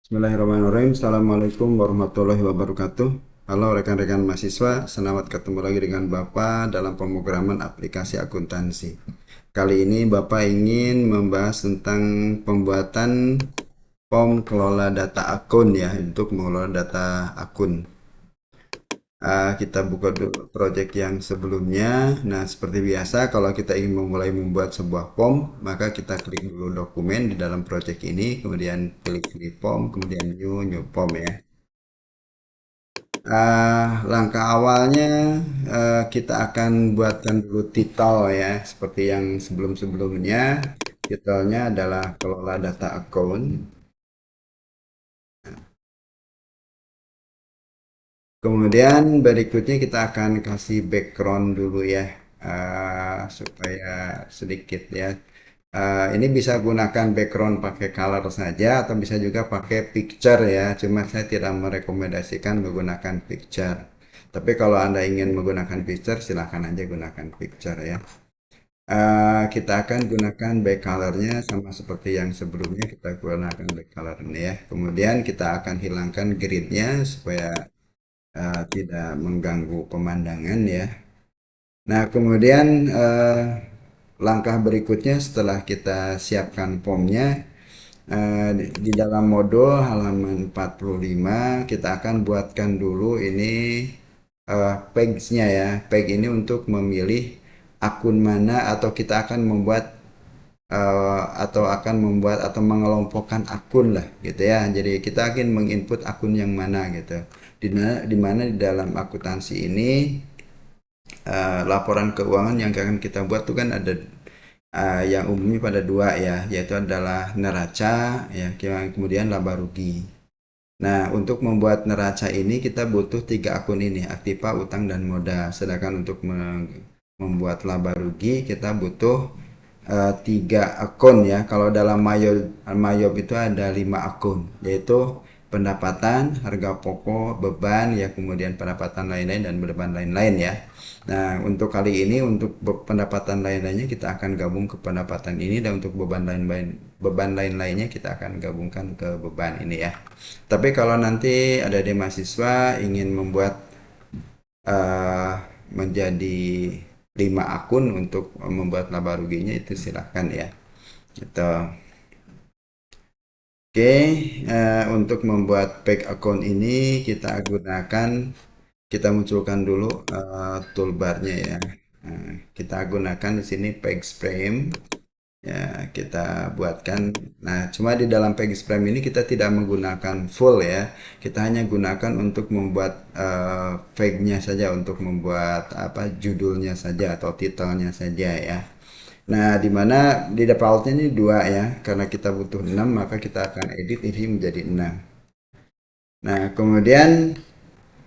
Bismillahirrahmanirrahim. Assalamualaikum warahmatullahi wabarakatuh. Halo rekan-rekan mahasiswa, selamat ketemu lagi dengan Bapak dalam pemrograman aplikasi akuntansi. Kali ini Bapak ingin membahas tentang pembuatan form kelola data akun ya, untuk mengelola data akun. Kita buka dulu project yang sebelumnya. Nah, seperti biasa, kalau kita ingin memulai membuat sebuah form, maka kita klik dulu dokumen di dalam project ini, kemudian klik di form, kemudian new form ya. Langkah awalnya kita akan buatkan dulu titel ya, seperti yang sebelum-sebelumnya. Titelnya adalah kelola data account. Kemudian berikutnya kita akan kasih background dulu ya, supaya sedikit ya. Ini bisa gunakan background pakai color saja atau bisa juga pakai picture ya. Cuma saya tidak merekomendasikan menggunakan picture. Tapi kalau Anda ingin menggunakan picture, silahkan aja gunakan picture ya. Kita akan gunakan back colornya sama seperti yang sebelumnya kita gunakan back color ini ya. Kemudian kita akan hilangkan gridnya supaya tidak mengganggu pemandangan ya. Nah, kemudian langkah berikutnya setelah kita siapkan formnya, di dalam modul halaman 45 kita akan buatkan dulu ini page-nya ya. Page ini untuk memilih akun mana atau kita akan membuat atau akan membuat atau mengelompokkan akun lah gitu ya. Jadi kita akan menginput akun yang mana gitu. Di mana di dalam akuntansi ini laporan keuangan yang akan kita buat tuh kan ada yang umumnya pada dua ya, yaitu adalah neraca ya, kemudian laba rugi. Nah, untuk membuat neraca ini kita butuh tiga akun ini, aktiva, utang, dan moda. Sedangkan untuk membuat laba rugi kita butuh tiga akun ya. Kalau dalam Mayob itu ada 5 akun, yaitu pendapatan, harga pokok, beban ya, kemudian pendapatan lain-lain dan beban lain-lain ya. Nah, untuk kali ini untuk pendapatan lain-lainnya kita akan gabung ke pendapatan ini, dan untuk beban lain-lainnya kita akan gabungkan ke beban ini ya. Tapi kalau nanti ada di mahasiswa ingin membuat eh, menjadi 5 akun untuk membuat laba ruginya, itu silahkan ya. Gitu. Oke, untuk membuat back account ini kita munculkan dulu toolbarnya ya. Kita gunakan di sini page frame ya, kita buatkan. Nah, cuma di dalam page frame ini kita tidak menggunakan full ya, kita hanya gunakan untuk membuat flag-nya saja, untuk membuat apa, judulnya saja atau titelnya saja ya. Nah, di mana di defaultnya ini dua ya, karena kita butuh 6 maka kita akan edit ini menjadi 6. Nah, kemudian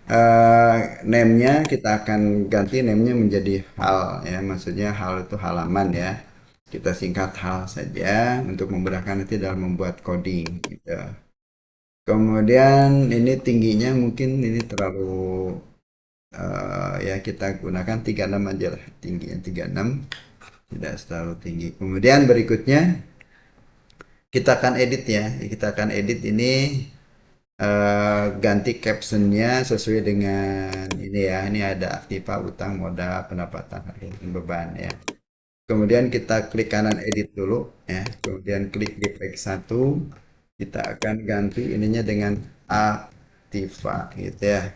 eh, name-nya kita akan ganti name-nya menjadi hal ya, maksudnya hal itu halaman ya. Kita singkat hal saja untuk memudahkan nanti dalam membuat coding gitu. Kemudian ini tingginya mungkin ini terlalu ya, kita gunakan 36 aja lah, tingginya 36, tidak terlalu tinggi. Kemudian berikutnya kita akan edit ya, kita akan edit ini, ganti captionnya sesuai dengan ini ya. Ini ada aktiva, utang, modal, pendapatan, dan beban ya. Kemudian kita klik kanan edit dulu ya. Kemudian klik di page 1. Kita akan ganti ininya dengan aktiva gitu ya.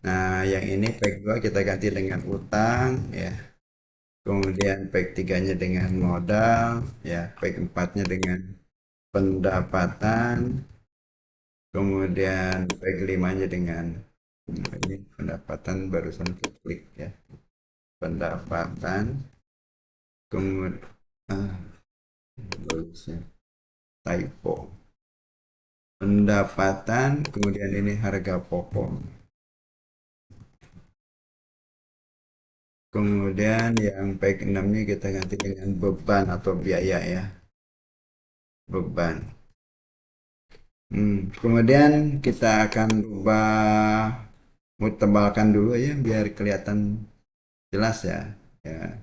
Nah, yang ini page 2 kita ganti dengan utang ya. Kemudian page 3-nya dengan modal ya. Page 4-nya dengan pendapatan. Kemudian page 5-nya dengan ini pendapatan, barusan klik ya. Pendapatan. Kemudian bagusnya typo. Pendapatan, kemudian ini harga pokok. Kemudian yang baik 6-nya kita ganti dengan beban atau biaya ya. Beban. Kemudian kita akan ubah, mau tebalkan dulu ya biar kelihatan jelas ya. Ya.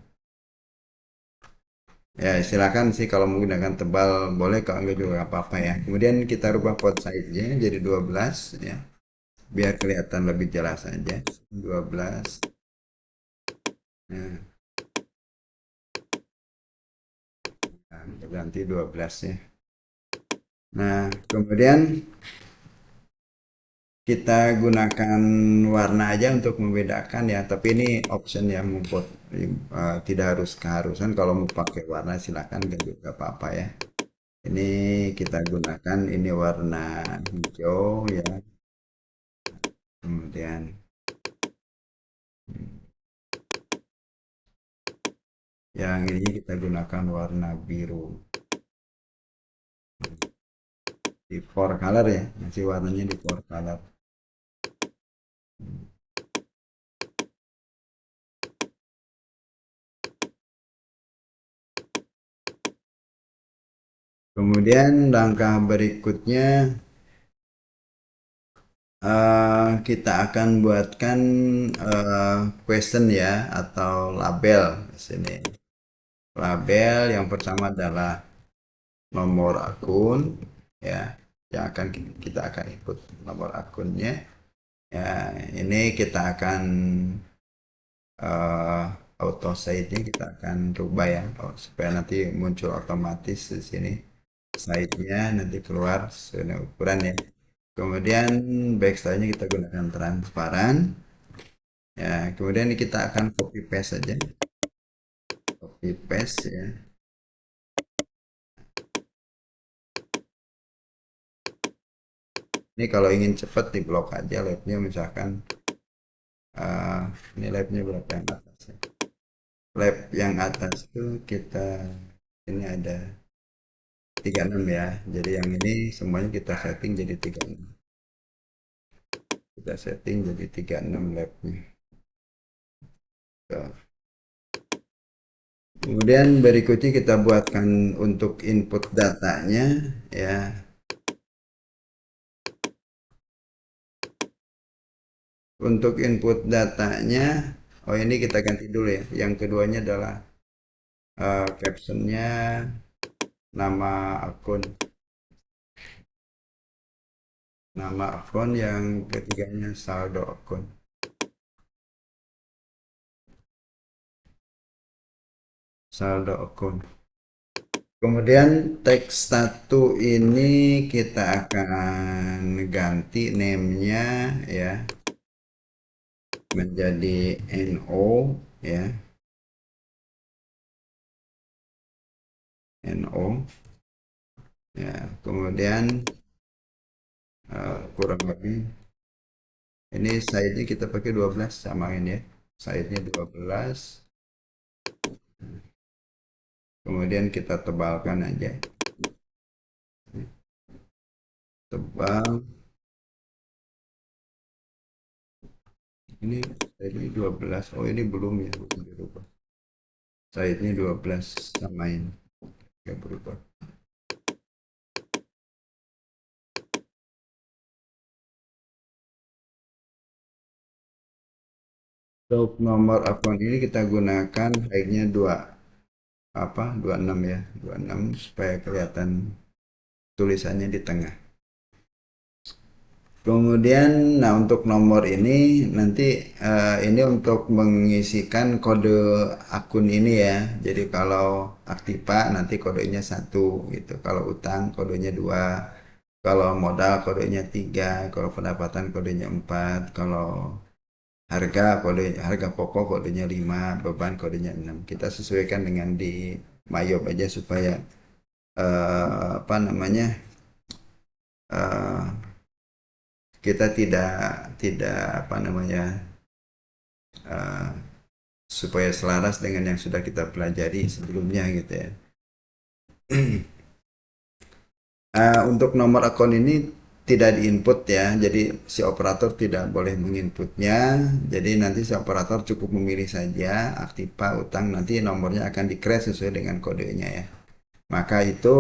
Ya, silakan sih kalau menggunakan tebal boleh, kalau enggak juga nggak apa-apa ya. Kemudian kita rubah font size-nya jadi 12 ya, biar kelihatan lebih jelas aja. 12. Nah, ganti 12 ya. Nah, kemudian kita gunakan warna aja untuk membedakan ya, tapi ini option ya, membuat tidak harus keharusan. Kalau mau pakai warna silakan, nggak juga apa-apa ya. Ini kita gunakan ini warna hijau ya. Kemudian yang ini kita gunakan warna biru di for color ya, masih warnanya di for color. Kemudian langkah berikutnya kita akan buatkan question ya, atau label di sini. Label yang pertama adalah nomor akun ya, yang akan kita akan input nomor akunnya. Ya, ini kita akan eh, auto site-nya kita akan rubah ya, supaya nanti muncul otomatis di sini site-nya, nanti keluar sesuai ukuran ya. Kemudian backstyle-nya kita gunakan transparan. Ya, kemudian ini kita akan copy paste saja. Copy paste ya. Ini kalau ingin cepat di blok aja labnya, misalkan eh, ini labnya berapa yang atas ya. Lab yang atas tuh kita ini ada 36 ya. Jadi yang ini semuanya kita setting jadi 36. Kita setting jadi 36 labnya. Tuh. Kemudian berikutnya kita buatkan untuk input datanya ya. Untuk input datanya, oh ini kita ganti dulu ya. Yang keduanya adalah captionnya nama akun. Nama akun, yang ketiganya saldo akun. Saldo akun. Kemudian teks satu ini kita akan ganti name-nya ya, menjadi NO ya, NO ya. Kemudian kurang lebih ini size-nya kita pakai 12, samain ya. Size-nya 12. Kemudian kita tebalkan aja. Tebal. Ini size-nya 12. Oh, ini belum ya, belum dirubah. Size-nya 12, samain. Gak berubah. Untuk nomor akun ini kita gunakan height-nya 26 ya, 26 supaya kelihatan tulisannya di tengah. Kemudian, nah untuk nomor ini nanti ini untuk mengisikan kode akun ini ya. Jadi kalau Aktiva nanti kodenya 1 gitu. Kalau utang kodenya 2. Kalau modal kodenya 3. Kalau pendapatan kodenya 4. Kalau harga pokok kodenya 5, beban kodenya 6. Kita sesuaikan dengan di Mayob aja supaya apa namanya? eh, kita tidak tidak apa namanya, eh, supaya selaras dengan yang sudah kita pelajari sebelumnya gitu ya. Untuk nomor akun ini tidak diinput ya, jadi si operator tidak boleh menginputnya. Jadi nanti si operator cukup memilih saja Aktiva, utang, nanti nomornya akan di-crash sesuai dengan kodenya ya. Maka itu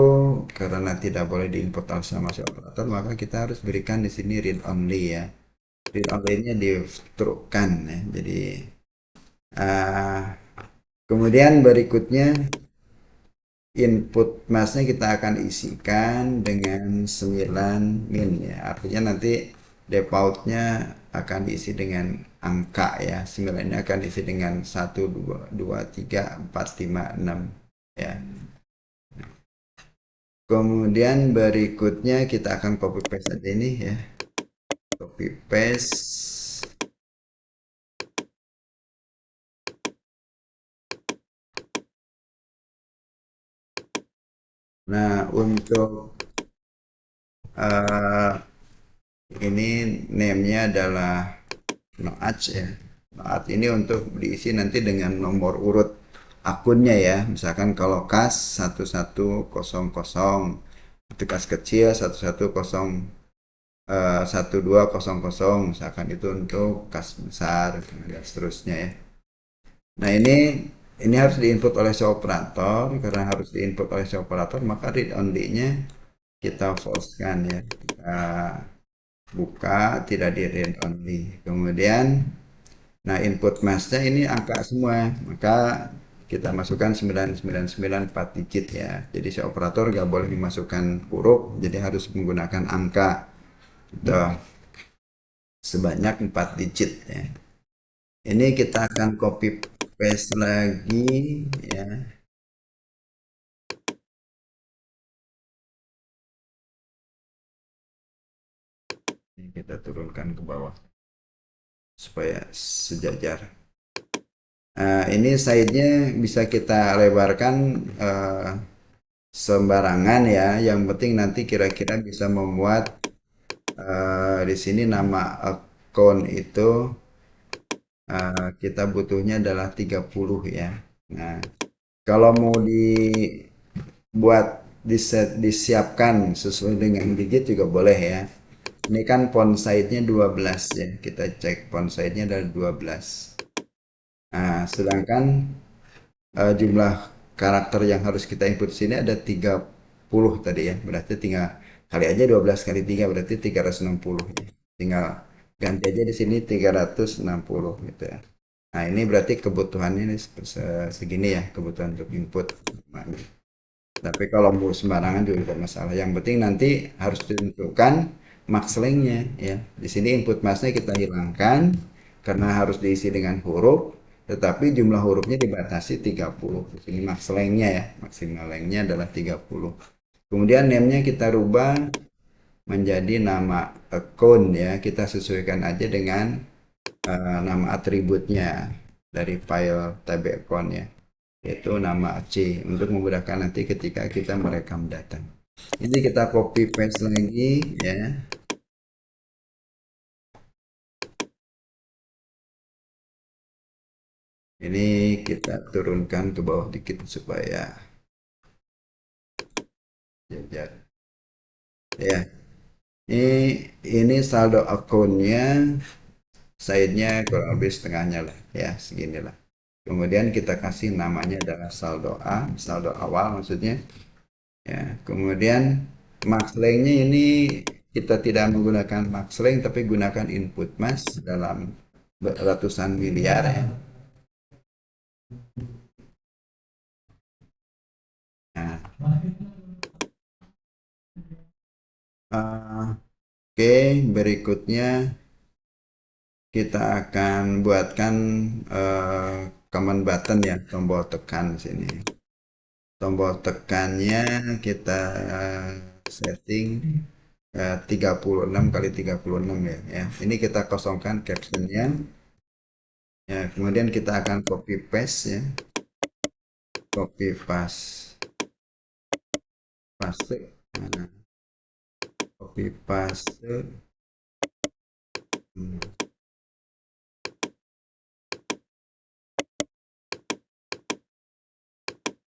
karena tidak boleh diinput sama si operator, maka kita harus berikan di sini read only ya. Read only-nya distrukkan ya. Jadi, uh, kemudian berikutnya input masnya kita akan isikan dengan 9 min ya. Artinya nanti defaultnya akan diisi dengan angka ya. 9 ini akan diisi dengan 1, 2, 3, 4, 5, 6 ya. Kemudian berikutnya kita akan copy paste aja ini ya. Copy paste. Nah, untuk eh, ini name-nya adalah Noach ya. Noach ini untuk diisi nanti dengan nomor urut akunnya ya. Misalkan kalau kas 1100, untuk kas kecil 110 1200, misalkan itu untuk kas besar dan seterusnya ya. Nah, ini harus diinput oleh si operator. Karena harus diinput oleh si operator, maka read only-nya kita false kan ya. Kita buka, tidak di read only. Kemudian, nah, input mask-nya ini angka semua, maka kita masukkan 9994 digit ya. Jadi si operator nggak boleh memasukkan huruf, jadi harus menggunakan angka. Itu sebanyak 4 digit ya. Ini kita akan copy paste lagi ya. Ini kita turunkan ke bawah supaya sejajar. Nah, ini size-nya bisa kita lebarkan eh, sembarangan ya. Yang penting nanti kira-kira bisa memuat di sini nama account itu kita butuhnya adalah 30 ya. Nah, kalau mau dibuat disiapkan sesuai dengan digit juga boleh ya. Ini kan font size-nya 12 ya. Kita cek font size-nya adalah 12. Nah, sedangkan jumlah karakter yang harus kita input di sini ada 30 tadi ya. Berarti tinggal kali aja 12 kali 3 berarti 360 ya. Tinggal ganti aja di sini 360 gitu ya. Nah, ini berarti kebutuhannya ini segini ya, kebutuhan untuk input. Tapi kalau mau sembarangan juga tidak masalah. Yang penting nanti harus ditentukan max length-nya ya. Di sini input max-nya kita hilangkan karena harus diisi dengan huruf, tetapi jumlah hurufnya dibatasi 30. Di sini max length-nya ya, maksimal length-nya adalah 30. Kemudian name-nya kita rubah menjadi nama account ya. Kita sesuaikan aja dengan nama atributnya dari file tab account ya, yaitu nama C untuk memudahkan nanti ketika kita merekam data. Ini kita copy paste lagi ya. Ini kita turunkan ke bawah dikit supaya jajar. Ya, ini saldo akunnya, size-nya kurang lebih setengahnya lah ya, segini lah. Kemudian kita kasih namanya adalah saldo A, saldo awal maksudnya. Ya, kemudian max length-nya ini kita tidak menggunakan max length tapi gunakan input max dalam ratusan miliar ya. Nah, oke, berikutnya kita akan buatkan command button ya, tombol tekan sini. Tombol tekannya kita setting 36 kali 36 ya. Ini kita kosongkan captionnya. Ya, kemudian kita akan copy paste ya. Copy paste. Nah, copy paste. Hmm.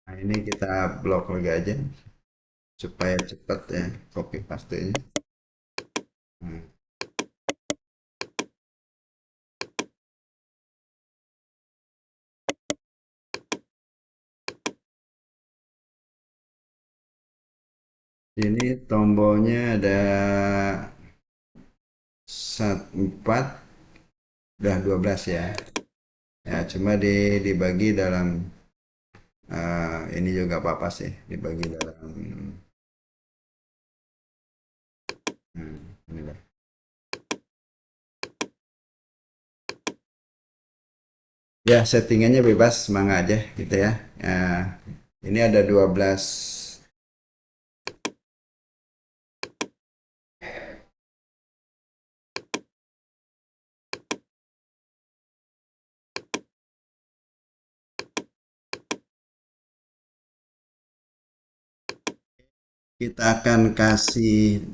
Nah, ini kita blok lagi aja supaya cepat ya copy paste-nya. Nah, ini tombolnya ada 4 udah 12 ya. Ya, cuma dibagi dalam Ini juga apa-apa sih dibagi dalam ini lah. Ya, settingannya bebas, mangga aja gitu ya. Nah, ini ada 12. Kita akan kasih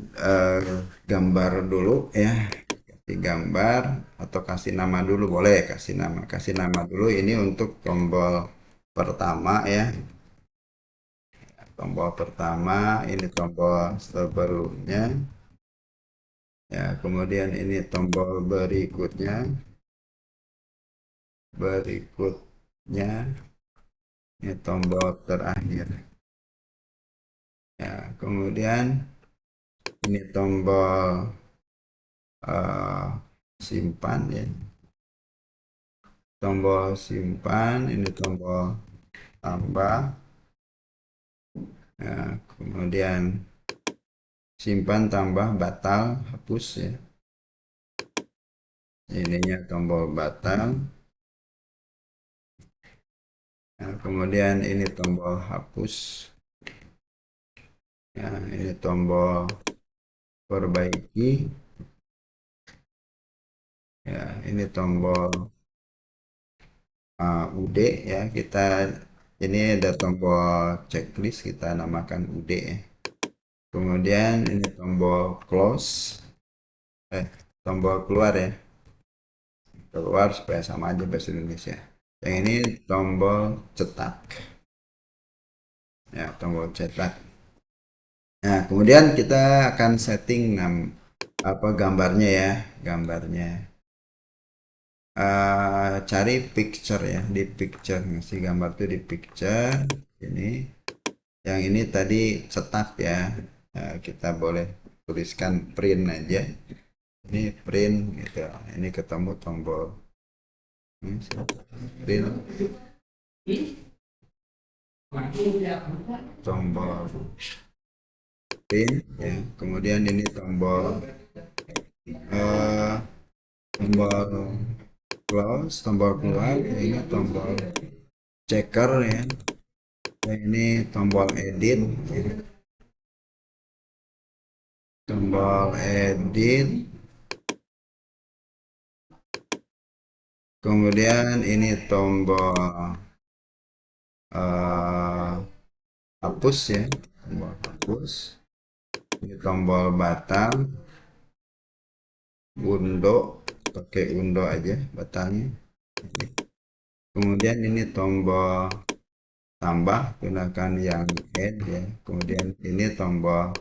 gambar dulu ya. Kasih gambar atau kasih nama dulu boleh, kasih nama. Kasih nama dulu ini untuk tombol pertama ya. Tombol pertama, ini tombol sebelumnya. Ya, kemudian ini tombol berikutnya. Berikutnya, ini tombol terakhir. Ya, kemudian ini tombol eh, simpan ya. Tombol simpan, ini tombol tambah. Ya, kemudian simpan, tambah, batal, hapus ya. Ininya tombol batal. Nah, kemudian ini tombol hapus. Ya, ini tombol perbaiki. Ya, ini tombol UD ya. Ini ada tombol checklist, kita namakan UD ya. Kemudian ini tombol close. Tombol keluar ya. Keluar supaya sama aja bahasa Indonesia. Yang ini tombol cetak. Ya, tombol cetak. Nah, kemudian kita akan setting apa gambarnya ya, gambarnya. Cari picture ya, di picture ngasih gambar tuh di picture. Ini, yang ini tadi cetak ya. Kita boleh tuliskan print aja. Ini print gitu. Ini ketemu tombol print, tombol print ya. Kemudian ini eh, tombol close, tombol keluar, ini tombol checker ya. Ini tombol edit, tombol edit. Kemudian ini tombol eh, hapus ya, tombol hapus. Ini tombol batal, undo, pakai undo aja batalnya. Kemudian ini tombol tambah, gunakan yang add ya. Kemudian ini tombol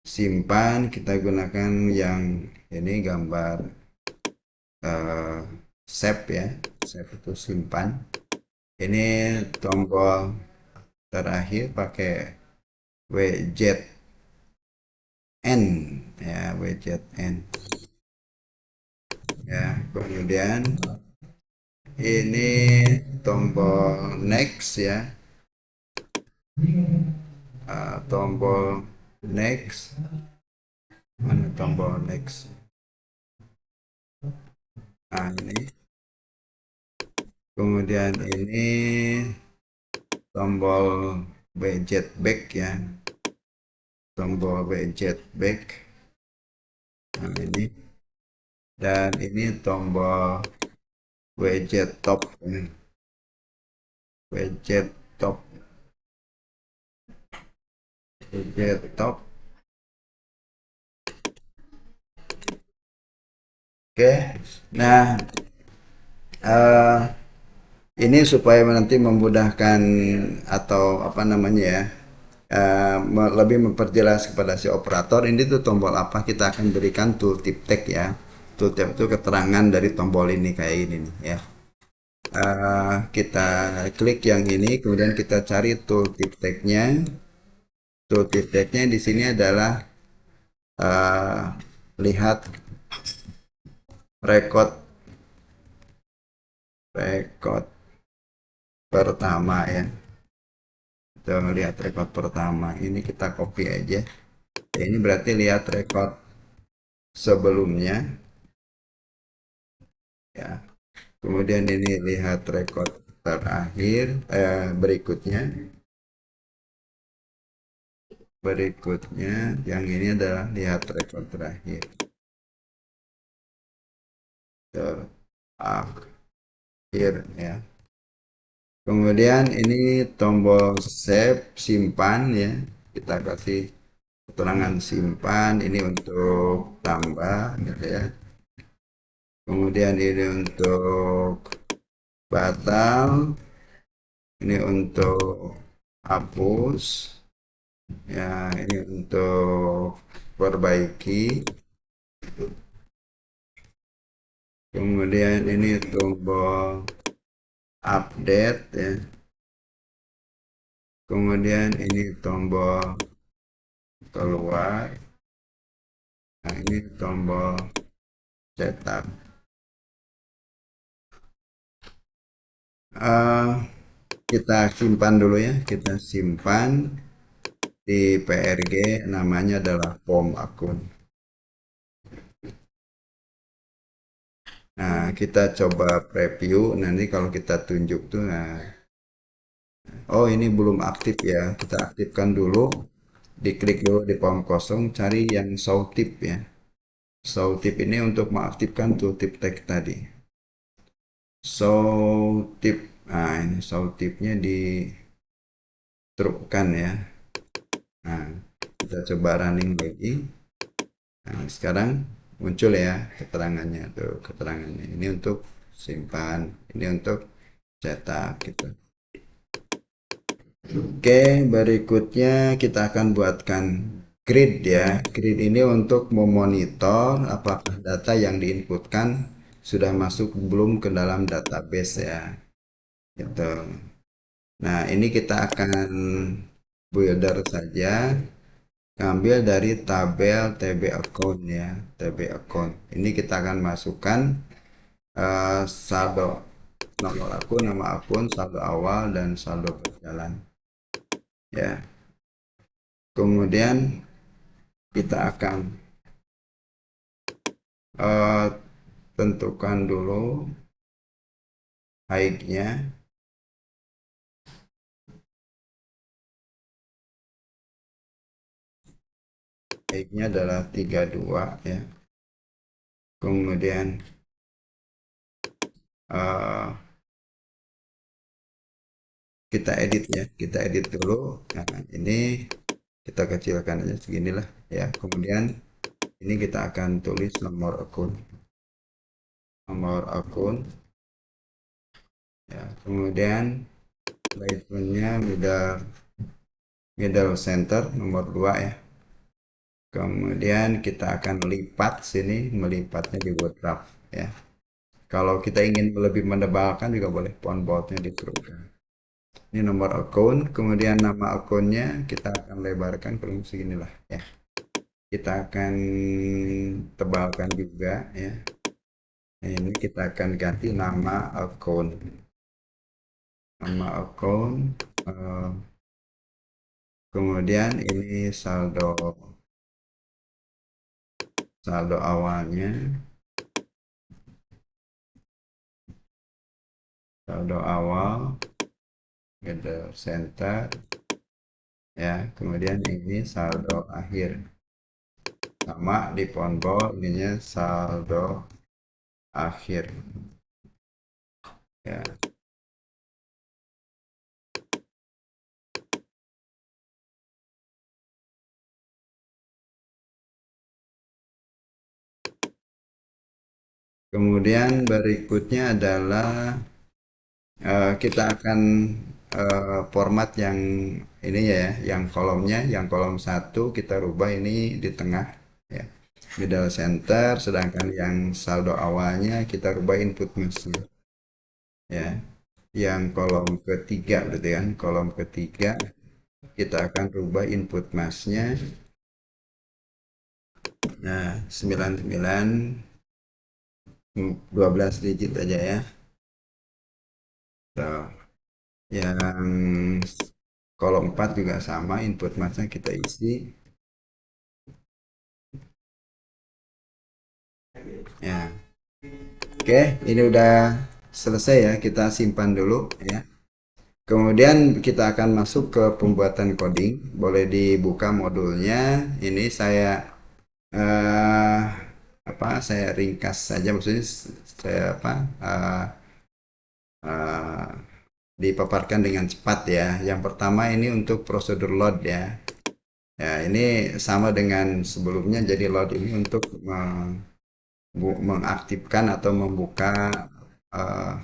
simpan, kita gunakan yang ini gambar eh, save ya. Save itu simpan. Ini tombol terakhir pakai widget N ya, widget N ya. Kemudian ini tombol next ya. Tombol next, mana tombol next, ini. Kemudian ini tombol widget back ya, tombol widget back, ini. Dan ini tombol widget top ya. Widget top, widget top. Oke, nah ini supaya nanti memudahkan atau apa namanya ya, lebih memperjelas kepada si operator ini tuh tombol apa, kita akan berikan tooltip tag ya. Tooltip itu keterangan dari tombol ini kayak ini nih ya. Kita klik yang ini, kemudian kita cari tooltip tag-nya. Tooltip tag-nya di sini adalah lihat record record pertama ya. Tuh, lihat record pertama. Ini kita copy aja. Ya, ini berarti lihat record sebelumnya ya. Kemudian ini lihat record terakhir berikutnya. Berikutnya yang ini adalah lihat record terakhir. Terakhir ya. Kemudian ini tombol save simpan ya. Kita kasih keterangan simpan ini untuk tambah gitu ya. Kemudian ini untuk batal, ini untuk hapus, ya ini untuk perbaiki. Kemudian ini tombol update ya. Kemudian ini tombol keluar. Nah, ini tombol cetak. Eh, kita simpan dulu ya, kita simpan di PRG, namanya adalah form akun. Nah, kita coba preview, nanti kalau kita tunjuk tuh, nah, oh ini belum aktif ya, kita aktifkan dulu, diklik dulu di form kosong, cari yang show tip ya. Show tip ini untuk mengaktifkan tuh tip tag tadi. Show tip, nah ini show tipnya diterupkan ya. Nah, kita coba running lagi. Nah, sekarang muncul ya keterangannya tuh, keterangannya. Ini untuk simpan, ini untuk cetak gitu. Oke, berikutnya kita akan buatkan grid ya. Grid ini untuk memonitor apakah data yang diinputkan sudah masuk belum ke dalam database ya. Gitu. Nah, ini kita akan builder saja. Ambil dari tabel TB account ya, TB account. Ini kita akan masukkan saldo nomor akun, nama akun, saldo awal dan saldo berjalan. Ya. Kemudian kita akan eh, tentukan dulu height-nya. Height-nya adalah 32 ya. Kemudian eh, kita edit ya, kita edit dulu. Nah, ini kita kecilkan aja seginilah ya. Kemudian ini kita akan tulis nomor akun. Nomor akun ya. Kemudian backgroundnya middle center nomor 2 ya. Kemudian kita akan lipat sini, melipatnya di bootstrap ya. Kalau kita ingin lebih mendebalkan juga boleh font boldnya diturunkan. Ini nomor akun, kemudian nama akunnya kita akan lebarkan kurang seginilah ya. Kita akan tebalkan juga ya. Nah, ini kita akan ganti nama akun. Nama akun, kemudian ini saldo saldo awalnya, saldo awal, middle center, ya. Kemudian ini saldo akhir, sama di Ponbol ininya saldo akhir, ya. Kemudian berikutnya adalah kita akan format yang ini ya, yang kolomnya, yang kolom satu kita rubah ini di tengah ya, middle center, sedangkan yang saldo awalnya kita rubah input masnya ya. Yang kolom ketiga berarti kan, kolom ketiga kita akan rubah input masnya. Nah, 99 12 digit aja ya. Tuh. Yang Kolom 4 juga sama, input mathnya kita isi. Ya, oke, ini udah selesai ya. Kita simpan dulu ya. Kemudian kita akan masuk ke pembuatan coding. Boleh dibuka modulnya. Ini saya eh, apa? Saya ringkas saja, maksudnya saya apa? Eh, dipaparkan dengan cepat ya. Yang pertama ini untuk prosedur load ya. Ya, ini sama dengan sebelumnya. Jadi load ini untuk mengaktifkan atau membuka eh,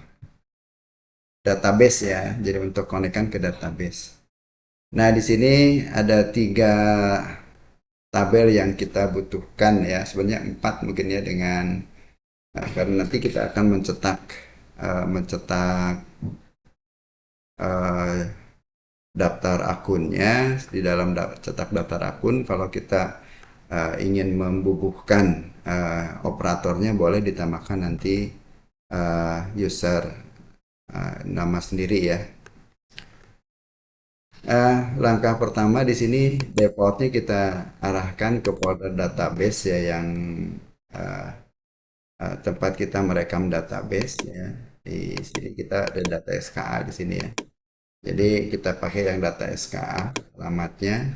database ya. Jadi untuk konekkan ke database. Nah, di sini ada tiga tabel yang kita butuhkan ya. Sebenarnya empat mungkin ya dengan karena nanti kita akan mencetak eh, daftar akunnya di dalam cetak daftar akun. Kalau kita ingin membubuhkan operatornya boleh ditambahkan nanti user nama sendiri ya. Langkah pertama di sini defaultnya kita arahkan ke folder database ya yang uh, tempat kita merekam database ya. Di sini kita ada data SKA di sini ya. Jadi kita pakai yang data SKA alamatnya.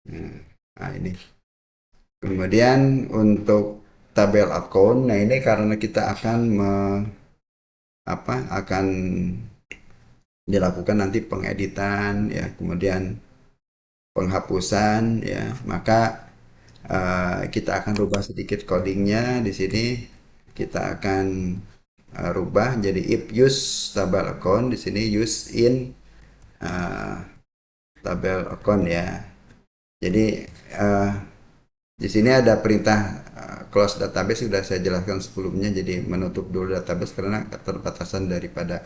Nah, ini. Kemudian untuk tabel account, nah ini karena kita akan akan dilakukan nanti pengeditan ya, kemudian penghapusan ya, maka kita akan rubah sedikit codingnya di sini. Kita akan rubah jadi if use tabel account di sini use in uh, tabel account ya. Jadi uh, di sini ada perintah close database sudah saya jelaskan sebelumnya. Jadi menutup dulu database karena keterbatasan daripada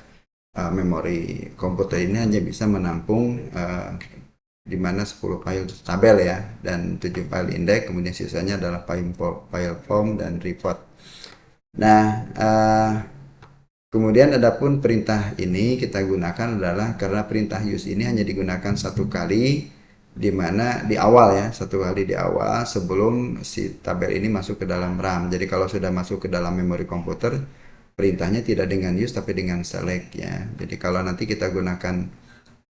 memori komputer ini hanya bisa menampung di mana 10 file tabel ya dan 7 file index, kemudian sisanya adalah file form dan report. Nah, kemudian adapun perintah ini kita gunakan adalah karena perintah use ini hanya digunakan satu kali di mana di awal ya, satu kali di awal sebelum si tabel ini masuk ke dalam RAM. Jadi kalau sudah masuk ke dalam memori komputer, perintahnya tidak dengan use tapi dengan select ya. Jadi kalau nanti kita gunakan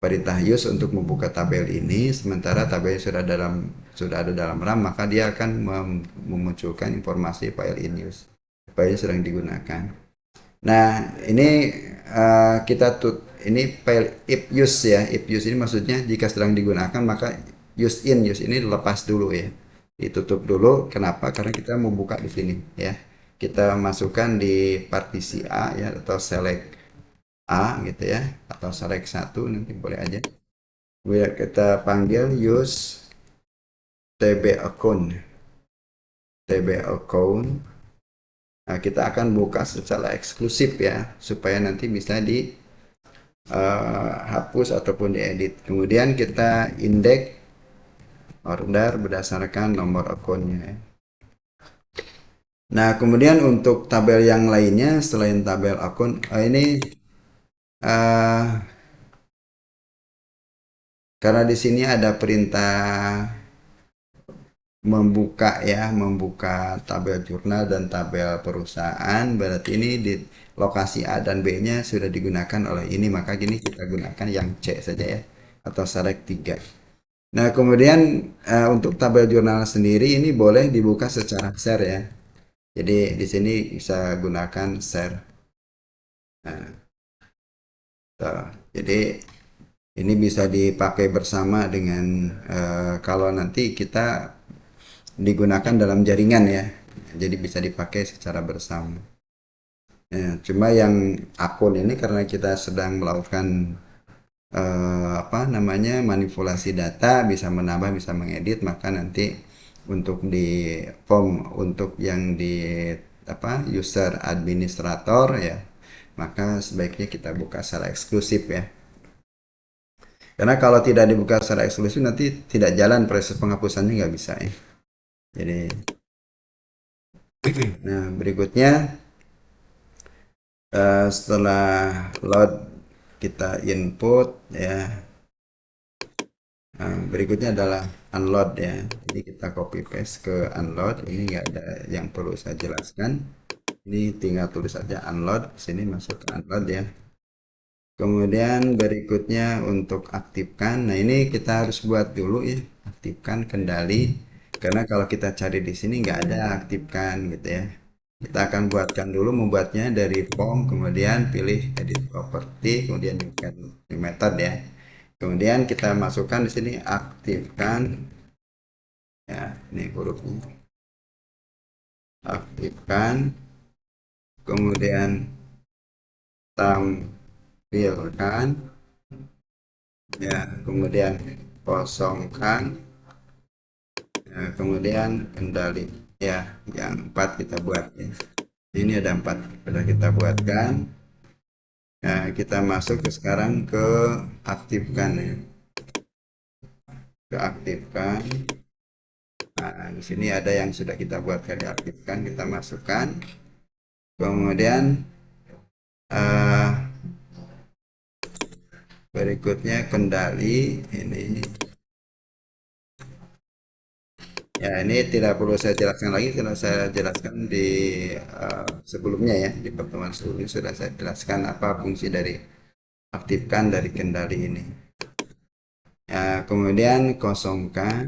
perintah use untuk membuka tabel ini, sementara tabel sudah ada dalam RAM, maka dia akan memunculkan informasi file in use. File yang sedang digunakan. Nah, ini ini file if use ya. If use ini maksudnya jika sedang digunakan maka use ini lepas dulu ya. Ditutup dulu. Kenapa? Karena kita membuka di sini ya. Kita masukkan di partisi A ya atau select A gitu ya atau select satu nanti boleh aja. Kemudian kita panggil use tb account. Nah, kita akan buka secara eksklusif ya supaya nanti bisa dihapus ataupun diedit. Kemudian kita indeks order berdasarkan nomor akunnya ya. Nah, kemudian untuk tabel yang lainnya selain tabel akun ini karena di sini ada perintah membuka tabel jurnal dan tabel perusahaan, berarti ini di lokasi A dan B-nya sudah digunakan oleh ini, maka gini kita gunakan yang C saja ya atau select 3. Nah, kemudian untuk tabel jurnal sendiri ini boleh dibuka secara share ya. Jadi di sini bisa gunakan share. Nah, jadi ini bisa dipakai bersama dengan kalau nanti kita digunakan dalam jaringan ya. Jadi bisa dipakai secara bersama. Ya, cuma yang akun ini karena kita sedang melakukan manipulasi data, bisa menambah, bisa mengedit, maka nanti untuk di form untuk yang di user administrator ya, maka sebaiknya kita buka secara eksklusif ya. Karena kalau tidak dibuka secara eksklusif nanti tidak jalan proses penghapusannya nggak bisa ya. Jadi, nah berikutnya setelah load kita input ya Berikutnya adalah unload ya. Jadi kita copy paste ke unload. Ini nggak ada yang perlu saya jelaskan. Ini tinggal tulis saja unload. Sini masuk ke unload ya. Kemudian berikutnya untuk aktifkan. Nah, ini kita harus buat dulu ya. Aktifkan kendali. Karena kalau kita cari di sini nggak ada aktifkan gitu ya. Kita akan buatkan dulu, membuatnya dari form, kemudian pilih edit property, kemudian new method ya. Kemudian kita masukkan di sini aktifkan ya, ini hurufnya. Aktifkan, kemudian tampilkan ya, kemudian kosongkan ya, kemudian kendali ya, yang 4 kita buat ya. Ini ada 4 sudah kita buatkan. Nah, kita masuk ke sekarang ke aktifkan ya. Ke aktifkan. Nah, di sini ada yang sudah kita buatkan, diaktifkan, kita masukkan. Kemudian eh, berikutnya kendali ini. Ya, ini tidak perlu saya jelaskan lagi karena saya jelaskan di sebelumnya ya, di pertemuan sebelumnya sudah saya jelaskan apa fungsi dari aktifkan dari kendali ini. Ya, kemudian kosongkan.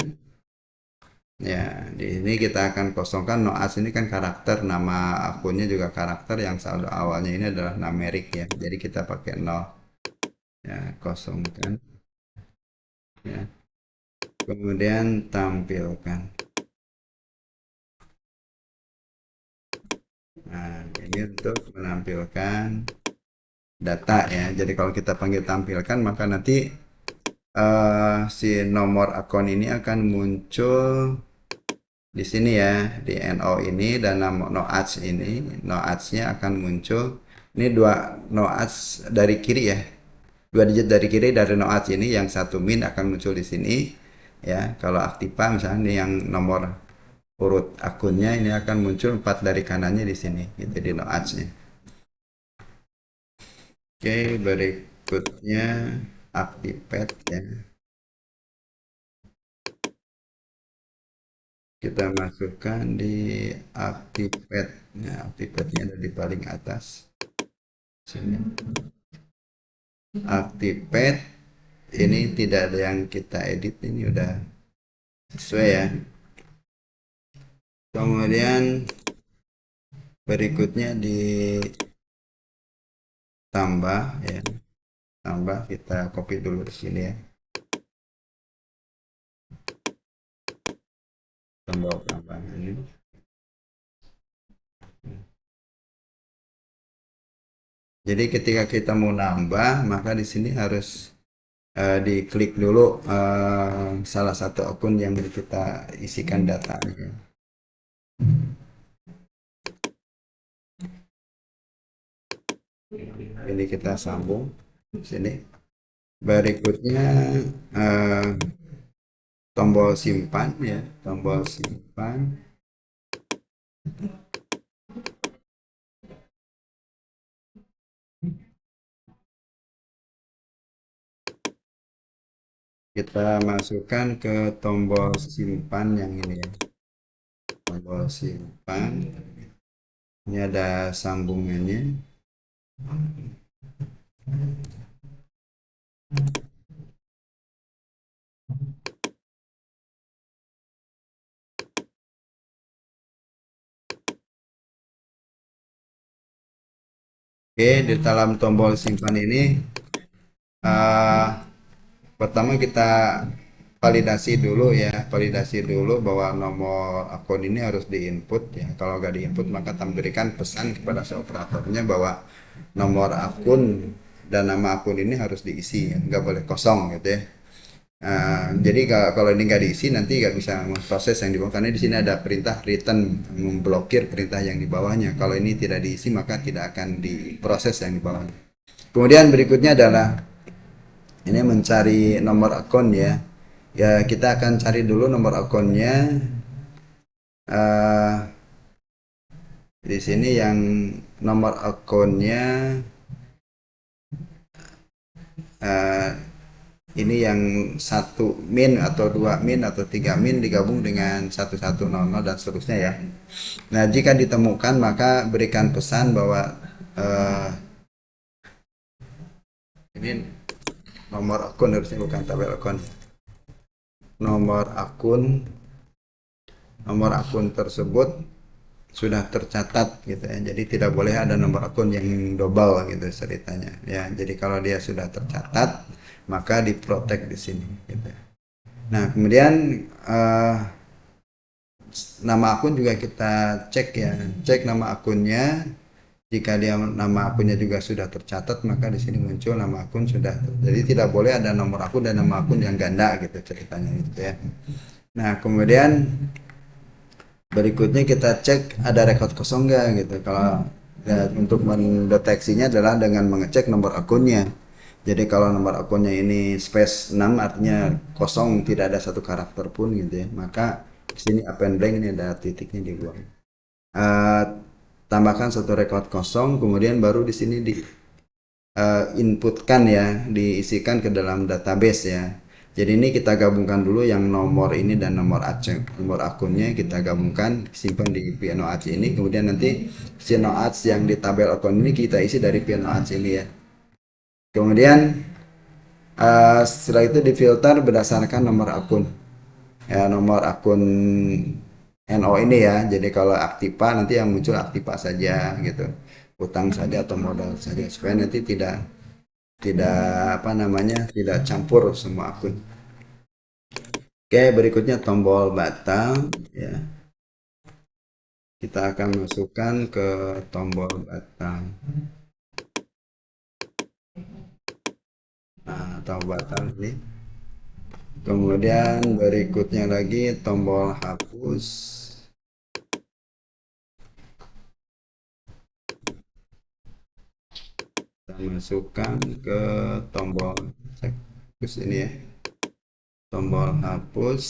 Ya, di sini kita akan kosongkan no as ini kan karakter, nama akunnya juga karakter, yang saldo awalnya ini adalah numerik ya. Jadi kita pakai 0. Ya, kosongkan. Ya. Kemudian tampilkan. Nah, ini untuk menampilkan data ya. Jadi kalau kita panggil tampilkan, maka nanti si nomor akun ini akan muncul di sini ya, di NO ini, dan nama no ads ini, no ads-nya akan muncul. Ini dua no ads dari kiri ya, 2 digit dari kiri dari no ads ini, yang satu min akan muncul di sini ya. Kalau aktiva misalnya ini yang nomor urut akunnya ini akan muncul 4 dari kanannya di sini, gitu di no ads-nya. Oke, berikutnya activate ya. Kita masukkan di activate. Nah, activate-nya ada di paling atas. Sini. Activate ini tidak ada yang kita edit, ini udah sesuai ya. Kemudian berikutnya ditambah ya. Tambah, kita copy dulu di sini ya. Tambah ini. Jadi ketika kita mau nambah, maka di sini harus diklik dulu salah satu akun yang kita isikan datanya. Ini kita sambung di sini. Berikutnya eh, tombol simpan ya, tombol simpan. Kita masukkan ke tombol simpan yang ini ya, tombol simpan. Ini ada sambungannya. Oke, di dalam tombol simpan ini eh, pertama kita validasi dulu ya, validasi dulu bahwa nomor akun ini harus diinput ya. Kalau nggak diinput maka berikan pesan kepada si operatornya bahwa nomor akun dan nama akun ini harus diisi ya, nggak boleh kosong gitu ya. Jadi kalau ini nggak diisi nanti nggak bisa proses yang di bawah, karena di sini ada perintah return, memblokir perintah yang di bawahnya. Kalau ini tidak diisi maka tidak akan diproses yang di bawahnya. Kemudian berikutnya adalah ini mencari nomor akun ya. Ya, kita akan cari dulu nomor akunnya. Uh, di sini yang nomor akunnya uh, ini yang satu min atau dua min atau tiga min digabung dengan 1100 dan seterusnya ya. Nah, jika ditemukan maka berikan pesan bahwa eh, ini nomor akun, harusnya bukan tabel akun. Nomor akun nomor akun tersebut sudah tercatat gitu ya. Jadi tidak boleh ada nomor akun yang double gitu ceritanya. Ya, jadi kalau dia sudah tercatat maka diprotek di sini gitu. Nah, kemudian eh, nama akun juga kita cek ya. Cek nama akunnya. Jika dia nama akunnya juga sudah tercatat maka di sini muncul nama akun sudah. Jadi tidak boleh ada nomor akun dan nama akun yang ganda gitu ceritanya gitu ya. Nah, kemudian berikutnya kita cek ada rekod kosong nggak gitu. Kalau ya, untuk mendeteksinya adalah dengan mengecek nomor akunnya. Jadi kalau nomor akunnya ini space 6 artinya kosong, tidak ada satu karakter pun gitu ya. Maka di sini append blank, ini ada titiknya dibuang. Eh, Tambahkan satu rekod kosong, kemudian baru di sini di inputkan ya, diisikan ke dalam database ya. Jadi ini kita gabungkan dulu yang nomor ini dan nomor akunnya kita gabungkan, simpan di Piano Ads ini, kemudian nanti Piano Ads yang di tabel akun ini kita isi dari Piano Ads ini ya. Kemudian setelah itu difilter berdasarkan nomor akun. Ya, nomor akun NO ini ya. Jadi kalau Aktiva nanti yang muncul Aktiva saja gitu. Utang saja atau modal saja supaya nanti tidak tidak apa namanya, tidak campur semua akun. Oke, berikutnya tombol batang ya. Kita akan masukkan ke tombol batang. Nah, tombol batang ini. Kemudian berikutnya lagi tombol hapus. Kita masukkan ke tombol hapus ini ya. Tombol hapus.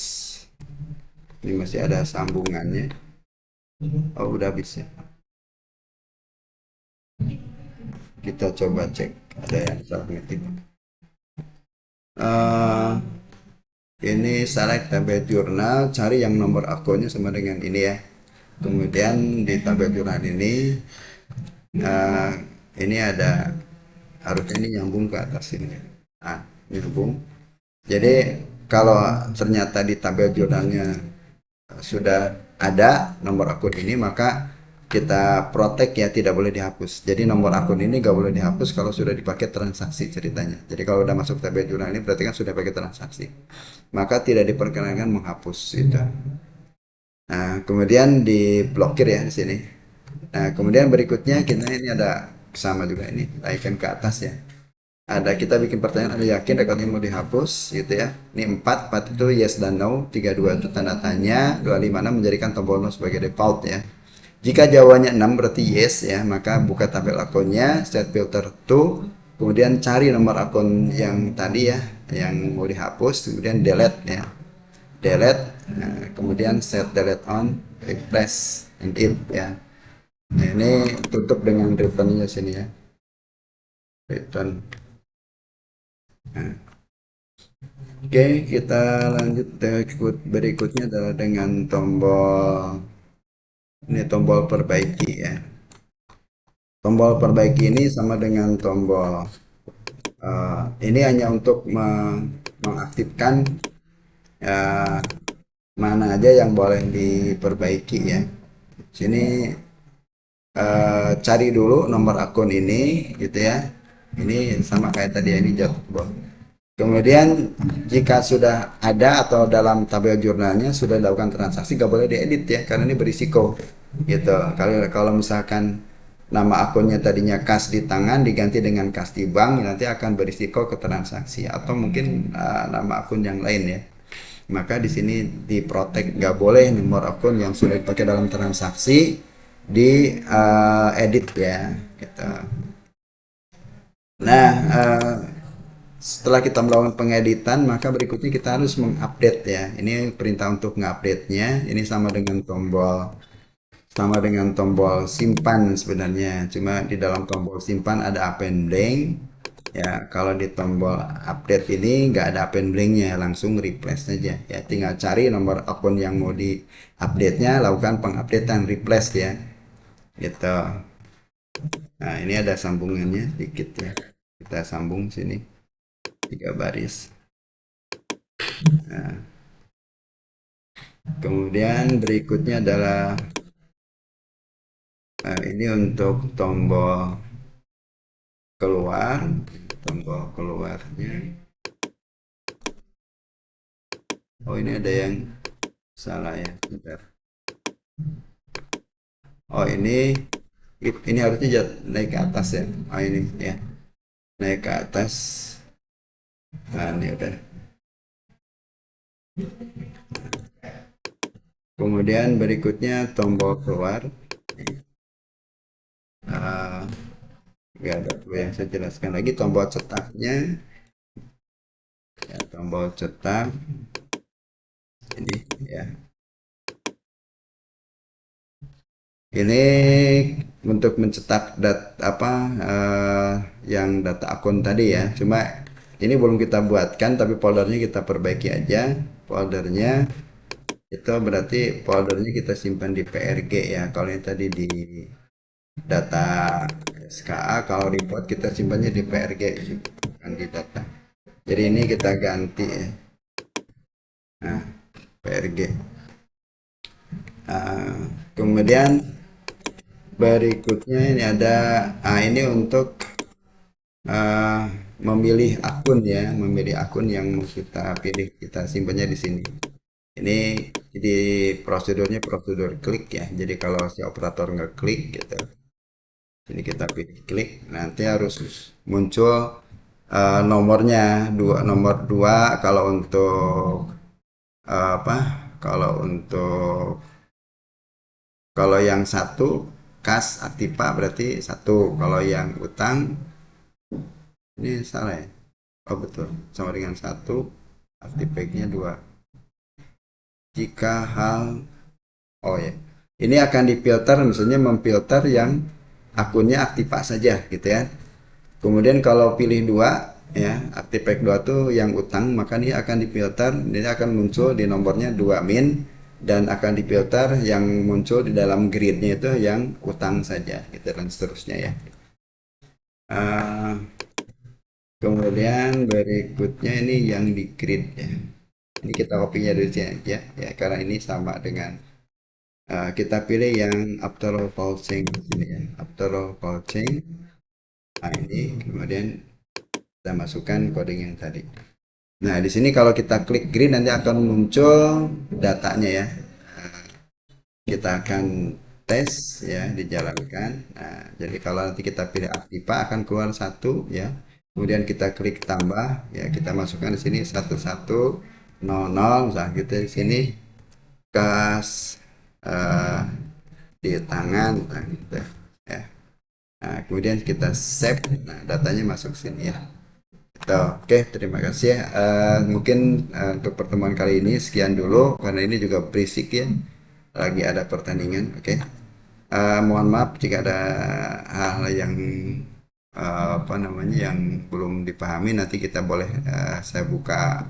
Ini masih ada sambungannya. Oh, udah bisa. Kita coba cek ada yang salah ngetik. Eh, ini select tabel jurnal, cari yang nomor akunnya sama dengan ini ya. Kemudian di tabel jurnal eh, ini ada, harusnya ini nyambung ke atas ini. Nah, nyambung. Jadi kalau ternyata di tabel jurnalnya sudah ada nomor akun ini, maka kita protect ya, tidak boleh dihapus. Jadi nomor akun ini gak boleh dihapus kalau sudah dipakai transaksi ceritanya. Jadi kalau udah masuk tabel jurnal ini berarti kan sudah pakai transaksi. Maka tidak diperkenankan menghapus itu. Nah, kemudian diblokir ya di sini. Nah, kemudian berikutnya kita ini ada sama juga ini, icon ke atas ya. Ada kita bikin pertanyaan, ada yakin rekod ini mau dihapus gitu ya. Ini 4 itu yes dan no, 32 itu tanda tanya, 256 menjadikan tombol no sebagai default ya. Jika jawabannya 6 berarti yes ya, maka buka tabel akunnya, set filter to, kemudian cari nomor akun yang tadi ya, yang mau dihapus, kemudian delete ya. Delete, nah, kemudian set delete on, refresh, and if ya. Nah, ini tutup dengan returnnya sini ya. Return. Nah, oke, kita lanjut berikutnya adalah dengan tombol ini, tombol perbaiki ya. Tombol perbaiki ini sama dengan tombol ini hanya untuk mengaktifkan uh, mana aja yang boleh diperbaiki ya. Sini cari dulu nomor akun ini gitu ya. Ini sama kayak tadi, ini jatuh. Kemudian jika sudah ada atau dalam tabel jurnalnya sudah dilakukan transaksi, gak boleh diedit ya, karena ini berisiko gitu. Kalau misalkan nama akunnya tadinya kas di tangan diganti dengan kas di bank, nanti akan berisiko ke transaksi atau mungkin nama akun yang lain ya. Maka di sini diprotek, gak boleh nomor akun yang sudah dipakai dalam transaksi di edit ya gitu. Nah, setelah kita melakukan pengeditan, maka berikutnya kita harus mengupdate ya. Ini perintah untuk mengupdate-nya. Ini sama dengan tombol simpan sebenarnya. Cuma di dalam tombol simpan ada append blank Ya, kalau di tombol update ini nggak ada append blanknya, langsung replace saja. Ya, tinggal cari nomor akun yang mau di update-nya, lakukan pengupdatean replace ya. Gitu. Nah, ini ada sambungannya sedikit ya. Kita sambung sini 3 baris. Nah, kemudian berikutnya adalah ini untuk tombol keluar, tombol keluarnya. Oh, ini ada yang salah ya. Bentar. Oh, ini harusnya naik ke atas ya. Oh, ini ya. Naik ke atas. Nah, ini udah. Kemudian berikutnya tombol keluar. Ah, nggak ada perlu yang saya jelaskan lagi. Tombol cetaknya, ya, tombol cetak ini ya. Ini untuk mencetak apa yang data akun tadi ya. Cuma ini belum kita buatkan, tapi foldernya kita perbaiki aja. Foldernya itu berarti foldernya kita simpan di PRG ya. Kalau yang tadi di data SKA, kalau report kita simpannya di PRG, bukan di data. Jadi ini kita ganti ya. Nah, PRG. Ah, kemudian berikutnya ini ada, ini untuk eh, memilih akun ya, memilih akun yang mau kita pilih, kita simpannya di sini. Ini jadi prosedurnya prosedur klik ya. Jadi kalau si operator ngeklik gitu, ini kita pilih klik, nanti harus muncul nomornya nomor 2 kalau untuk apa? Kalau untuk kalau yang satu kas aktiva berarti satu, kalau yang utang ini salah ya. Oh betul, sama dengan satu, artifactnya 2. Jika hal, oh ya, ini akan difilter, misalnya memfilter yang akunnya aktiva saja gitu ya. Kemudian kalau pilih 2 ya, artifact 2 tuh yang utang, maka ini akan difilter, ini akan muncul di nomornya 2 min, dan akan difilter yang muncul di dalam gridnya itu yang utang saja gitu, dan seterusnya ya. Uh, Kemudian berikutnya ini yang di grid ya. Ini kita kopinya dari sini aja ya, karena ini sama dengan kita pilih yang after all pulsing sini ya. After all pulsing. Nah, ini kemudian kita masukkan coding yang tadi. Nah, di sini kalau kita klik green nanti akan muncul datanya ya. Nah, kita akan tes ya, dijalankan. Nah, jadi kalau nanti kita pilih aktiva akan keluar satu ya. Kemudian kita klik tambah ya, kita masukkan di sini 1100 misalnya kita di sini kas di tangan nah, gitu ya. Nah, kemudian kita save, nah datanya masuk sini ya. Gitu. Oke, terima kasih ya. Mungkin untuk pertemuan kali ini sekian dulu karena ini juga berisik ya. Lagi ada pertandingan. Oke. Mohon maaf jika ada hal yang apa namanya yang belum dipahami, nanti kita boleh saya buka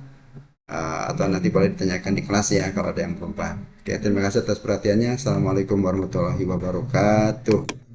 atau nanti boleh ditanyakan di kelas ya kalau ada yang belum paham. Oke, terima kasih atas perhatiannya. Assalamualaikum warahmatullahi wabarakatuh.